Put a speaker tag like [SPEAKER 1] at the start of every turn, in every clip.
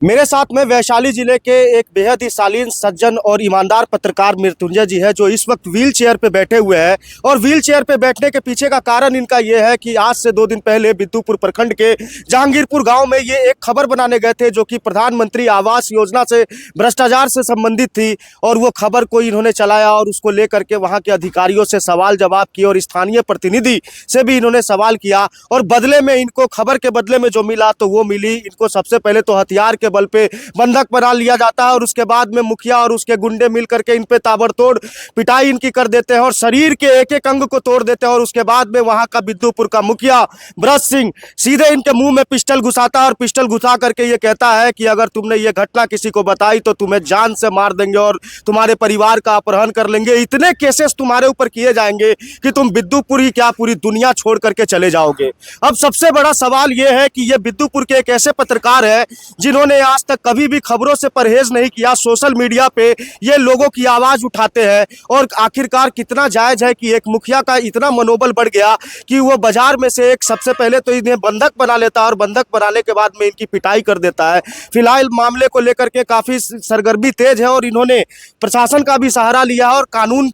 [SPEAKER 1] मेरे साथ में वैशाली जिले के एक बेहद ही शालीन सज्जन और ईमानदार पत्रकार मृत्युंजय जी है, जो इस वक्त व्हील चेयर पे बैठे हुए हैं। और व्हील चेयर पे बैठने के पीछे का कारण इनका ये है कि आज से 2 दिन पहले बिद्दुपुर प्रखंड के जहांगीरपुर गांव में ये एक खबर बनाने गए थे, जो कि प्रधानमंत्री आवास योजना से भ्रष्टाचार से संबंधित थी। और वो खबर को इन्होंने चलाया और उसको लेकर के वहाँ के अधिकारियों से सवाल जवाब किए और स्थानीय प्रतिनिधि से भी इन्होंने सवाल किया। और बदले में इनको, खबर के बदले में जो मिला तो वो मिली इनको, सबसे पहले तो हथियार के बल पे बंधक बना लिया जाता है और उसके बाद में मुखिया और उसके गुंडे मिल करके इन पे ताबड़तोड़ पिटाई इनकी कर देते हैं और शरीर के एक एक अंग को तोड़ देते हैं। और उसके बाद में वहां का बिद्दुपुर का मुखिया ब्रज सिंह सीधे इनके मुंह में पिस्टल घुसाता है और पिस्टल घुसा करके ये कहता है कि अगर तुमने ये घटना किसी को बताई तो तुम्हें जान से मार देंगे और तुम्हारे परिवार का अपहरण कर लेंगे। इतने केसेस तुम्हारे ऊपर किए जाएंगे कि तुम बिद्दुपुर ही क्या पूरी दुनिया छोड़ करके चले जाओगे। अब सबसे बड़ा सवाल ये है कि ये बिद्दुपुर के एक ऐसे पत्रकार है जिन्होंने आज तक कभी भी खबरों से परहेज नहीं किया। सोशल मीडिया पे ये लोगों की आवाज उठाते हैं और आखिरकार कितना जायज है कि एक मुखिया का इतना मनोबल बढ़ गया कि वो बाजार में से एक, सबसे पहले तो इन्हें बंधक बना लेता है और बंधक बनाने के बाद में इनकी पिटाई कर देता है। फिलहाल मामले को लेकर के काफी सरगर्मी तेज है और इन्होंने प्रशासन का भी सहारा लिया और कानून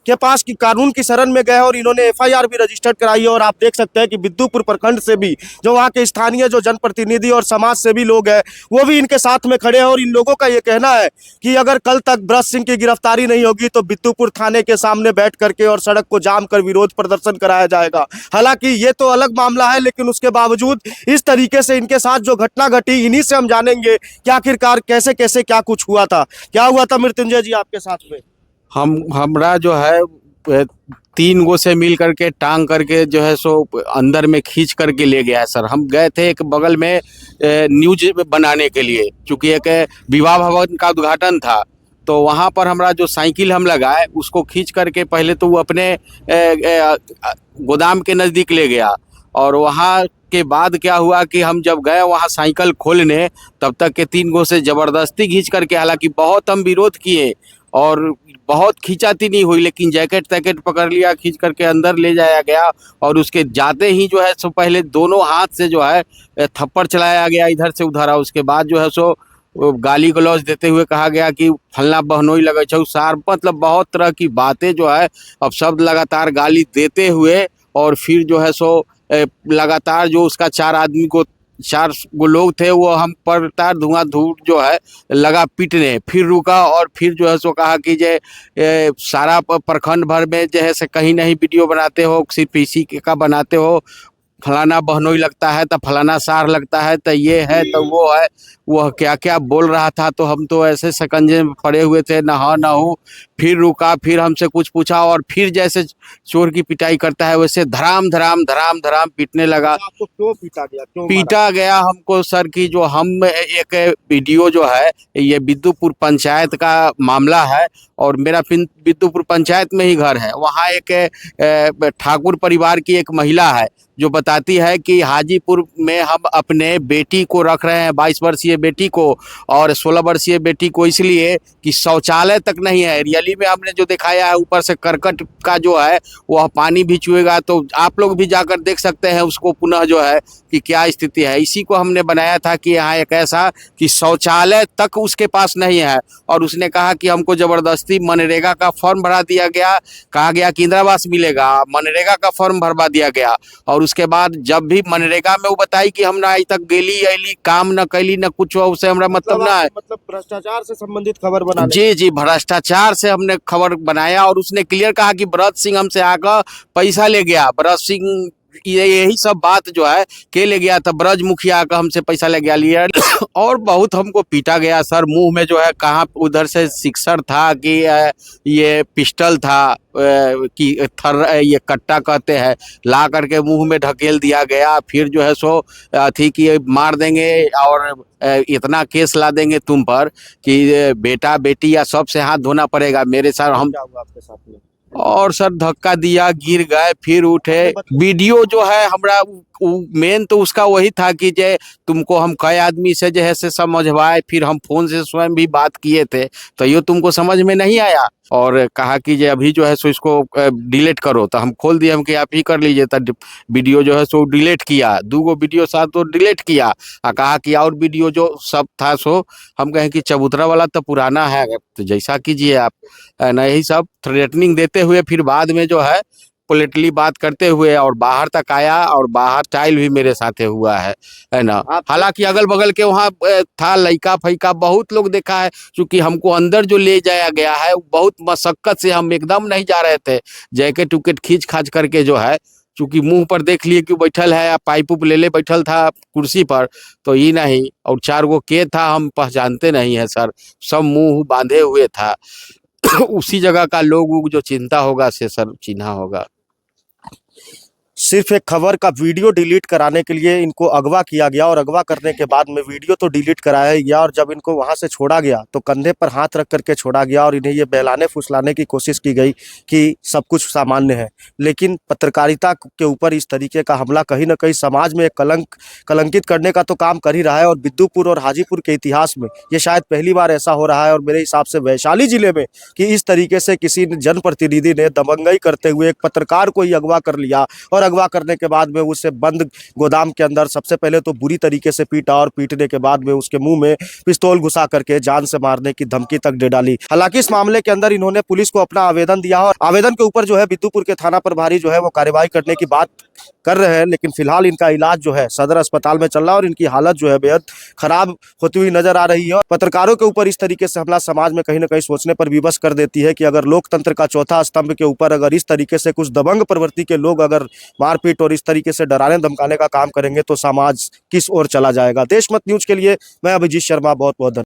[SPEAKER 1] के पास की कानून की शरण में गए और इन्होंने एफआईआर भी रजिस्टर्ड कराई है। और आप देख सकते हैं कि बिद्दुपुर प्रखंड से भी जो वहाँ के स्थानीय जो जनप्रतिनिधि और समाज सेवी लोग हैं वो भी इनके साथ में खड़े हैं। और इन लोगों का ये कहना है कि अगर कल तक ब्रज सिंह की गिरफ्तारी नहीं होगी तो बिद्दुपुर थाने के सामने बैठ करके और सड़क को जाम कर विरोध प्रदर्शन कराया जाएगा। हालांकि ये तो अलग मामला है, लेकिन उसके बावजूद इस तरीके से इनके साथ जो घटना घटी, इन्हीं से हम जानेंगे कि आखिरकार कैसे कैसे क्या कुछ हुआ था। क्या हुआ था मृत्युंजय जी आपके साथ में?
[SPEAKER 2] हमरा जो है 3 गो से मिल करके टांग करके जो है सो अंदर में खींच करके ले गया है सर। हम गए थे एक बगल में न्यूज बनाने के लिए, चूँकि एक विवाह भवन का उद्घाटन था। तो वहाँ पर हमारा जो साइकिल हम लगाए उसको खींच करके पहले तो वो अपने गोदाम के नज़दीक ले गया। और वहाँ के बाद क्या हुआ कि हम जब गए वहाँ साइकिल खोलने, तब तक के 3 गो से ज़बरदस्ती खींच करके, हालांकि बहुत हम विरोध किए और बहुत खींचाती हुई, लेकिन जैकेट तैकेट पकड़ लिया, खींच करके अंदर ले जाया गया। और उसके जाते ही जो है सो पहले दोनों हाथ से जो है थप्पड़ चलाया गया इधर से उधर। उसके बाद जो है सो गाली गलौज देते हुए कहा गया कि फलना बहनोई लगे छौ सार, मतलब बहुत तरह की बातें जो है अब शब्द लगातार गाली देते हुए। और फिर जो है सो लगातार जो उसका 4 गो लोग थे वो हम पर तार धुआं जो है लगा पीटने, फिर रुका और फिर जो है सो कहा कि जे सारा प्रखंड भर में जो है से कहीं नहीं वीडियो बनाते हो, सिर्फ इसी का बनाते हो, फलाना बहनोई लगता है तो फलाना सार लगता है तो ये है तो वो है। वह क्या क्या बोल रहा था, तो हम तो ऐसे शिकंजे में पड़े हुए थे, ना हाँ ना हूँ। फिर रुका, फिर हमसे कुछ पूछा और फिर जैसे चोर की पिटाई करता है वैसे धराम धराम धराम धराम पीटने लगा।
[SPEAKER 1] आपको क्यों पीटा गया, क्यों
[SPEAKER 2] पीटा गया हमको सर की जो हम एक वीडियो जो है, ये बिद्दुपुर पंचायत का मामला है और मेरा बिद्दुपुर पंचायत में ही घर है। वहाँ एक ठाकुर परिवार की एक महिला है जो बताती है कि हाजीपुर में हम अपने बेटी को रख रहे हैं, 22 वर्षीय बेटी को और 16 वर्षीय बेटी को, इसलिए कि शौचालय तक नहीं है। रियली में हमने जो दिखाया है, ऊपर से करकट का जो है वह पानी भी चुएगा, तो आप लोग भी जाकर देख सकते हैं उसको पुनः जो है कि क्या स्थिति है। इसी को हमने बनाया था कि यहाँ एक ऐसा कि शौचालय तक उसके पास नहीं है। और उसने कहा कि हमको ज़बरदस्ती मनरेगा का फॉर्म भरा दिया गया, कहा गया कि इंदिरा आवास मिलेगा, मनरेगा का फॉर्म भरवा दिया गया। और उसके बाद जब भी मनरेगा में वो बताई कि हम ना आज तक गेली अली काम न कैली न कुछ, उससे हमारा मतलब ना है।
[SPEAKER 1] मतलब भ्रष्टाचार से संबंधित खबर बना?
[SPEAKER 2] जी जी, भ्रष्टाचार से हमने खबर बनाया। और उसने क्लियर कहा कि ब्रज सिंह हमसे आकर पैसा ले गया, ब्रज सिंह यही सब बात जो है के ले गया था, ब्रज मुखिया का हमसे पैसा ले गया लिया। और बहुत हमको पीटा गया सर, मुंह में जो है कहाँ उधर से सिक्सर था कि ये पिस्टल था कि ये कट्टा कहते हैं, ला करके मुंह में ढकेल दिया गया। फिर जो है सो थी कि मार देंगे और इतना केस ला देंगे तुम पर कि बेटा बेटी या सबसे हाथ धोना पड़ेगा मेरे साथ। हम
[SPEAKER 1] आपके साथ में
[SPEAKER 2] और सर धक्का दिया, गिर गए, फिर उठे। वीडियो जो है हमरा मेन तो उसका वही था कि जे तुमको हम कई आदमी से जो है से समझवाए, फिर हम फोन से स्वयं भी बात किए थे, तो ये तुमको समझ में नहीं आया और कहा कि जे अभी जो है सो इसको डिलीट करो। तो हम खोल दिए, हम कि आप ही कर लीजिए। तो वीडियो जो है सो डिलीट किया, 2 वीडियो साथ तो डिलीट किया और कहा कि और वीडियो जो सब था सो हम कहें कि चबूतरा वाला तो पुराना है, तो जैसा कीजिए आप। न यही सब थ्रेटनिंग देते हुए फिर बाद में जो है पोलिटली बात करते हुए और बाहर तक आया और बाहर ट्रायल भी मेरे साथे हुआ है ना। हालांकि अगल बगल के वहाँ था लइका फैका बहुत लोग देखा है, क्योंकि हमको अंदर जो ले जाया गया है बहुत मशक्कत से, हम एकदम नहीं जा रहे थे, जैकेट उकेट खींच खाच करके जो है, चूंकि मुंह पर देख लिए कि बैठल है, पाइप उप ले बैठल था कुर्सी पर, तो ये नहीं। और 4 गो के था, हम पहचानते नहीं है सर, सब मुंह बांधे हुए था। उसी जगह का लोग जो चिंता होगा से सर चिन्हा होगा।
[SPEAKER 1] सिर्फ एक खबर का वीडियो डिलीट कराने के लिए इनको अगवा किया गया और अगवा करने के बाद में वीडियो तो डिलीट कराया ही गया और जब इनको वहां से छोड़ा गया तो कंधे पर हाथ रख करके छोड़ा गया और इन्हें ये बहलाने फुसलाने की कोशिश की गई कि सब कुछ सामान्य है। लेकिन पत्रकारिता के ऊपर इस तरीके का हमला कहीं ना कहीं समाज में एक कलंकित करने का तो काम कर ही रहा है और बिद्दुपुर और हाजीपुर के इतिहास में ये शायद पहली बार ऐसा हो रहा है। और मेरे हिसाब से वैशाली जिले में कि इस तरीके से किसी जनप्रतिनिधि ने दबंगई करते हुए एक पत्रकार को ही अगवा कर लिया और अगवा करने के बाद में उसे बंद गोदाम के अंदर सबसे पहले तो बुरी तरीके से पीटा और पीटने के बाद में उसके मुंह में पिस्तौल घुसा करके जान से मारने की धमकी तक दे डाली। हालांकि इस मामले के अंदर इन्होंने पुलिस को अपना आवेदन दिया और आवेदन के ऊपर जो है बिद्दुपुर के थाना प्रभारी जो है वो कार्यवाही करने की बात कर रहे हैं। लेकिन फिलहाल इनका इलाज जो है सदर अस्पताल में चल रहा है और इनकी हालत जो है बेहद खराब होती हुई नजर आ रही है। पत्रकारों के ऊपर इस तरीके से हमला समाज में कहीं ना कहीं सोचने पर विवश कर देती है कि अगर लोकतंत्र का चौथा स्तंभ के ऊपर अगर इस तरीके से कुछ दबंग प्रवृत्ति के लोग अगर मारपीट और इस तरीके से डराने धमकाने का काम करेंगे तो समाज किस ओर चला जाएगा। देशमत न्यूज के लिए मैं अभिजीत शर्मा, बहुत बहुत धन्यवाद।